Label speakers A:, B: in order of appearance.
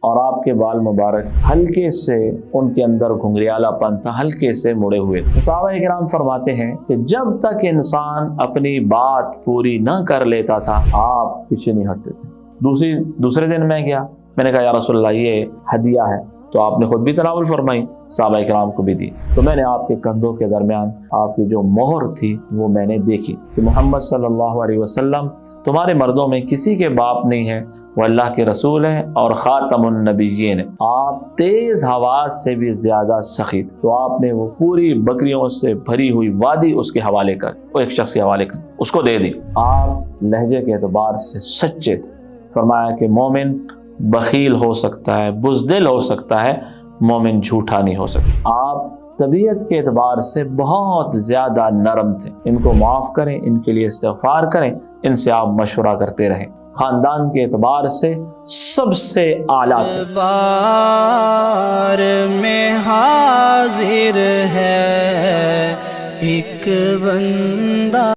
A: اور آپ کے بال مبارک ہلکے سے ان کے اندر گھنگریالا پن تھا، ہلکے سے مڑے ہوئے تھے۔ صحابہ کرام فرماتے ہیں کہ جب تک انسان اپنی بات پوری نہ کر لیتا تھا آپ پیچھے نہیں ہٹتے تھے۔ دوسرے دن میں گیا، میں نے کہا یا رسول اللہ یہ ہدیہ ہے، تو آپ نے خود بھی تناول فرمائی، صحابہ کرام کو بھی دی۔ تو میں نے آپ کے کندھوں کے درمیان آپ کی جو مہر تھی وہ میں نے دیکھی کہ محمد صلی اللہ علیہ وسلم تمہارے مردوں میں کسی کے باپ نہیں ہے، وہ اللہ کے رسول ہیں اور خاتم النبیین، آپ تیز ہوا سے بھی زیادہ سخی تھے۔ تو آپ نے وہ پوری بکریوں سے بھری ہوئی وادی اس کے حوالے کر، وہ ایک شخص کے حوالے کر، اس کو دے دی۔ آپ لہجے کے اعتبار سے سچے تھے۔ فرمایا کہ مومن بخیل ہو سکتا ہے، بزدل ہو سکتا ہے، مومن جھوٹا نہیں ہو سکتا۔ آپ طبیعت کے اعتبار سے بہت زیادہ نرم تھے، ان کو معاف کریں، ان کے لیے استغفار کریں، ان سے آپ مشورہ کرتے رہیں۔ خاندان کے اعتبار سے سب سے اعلیٰ تھے۔
B: بار میں حاضر ہے ایک بندہ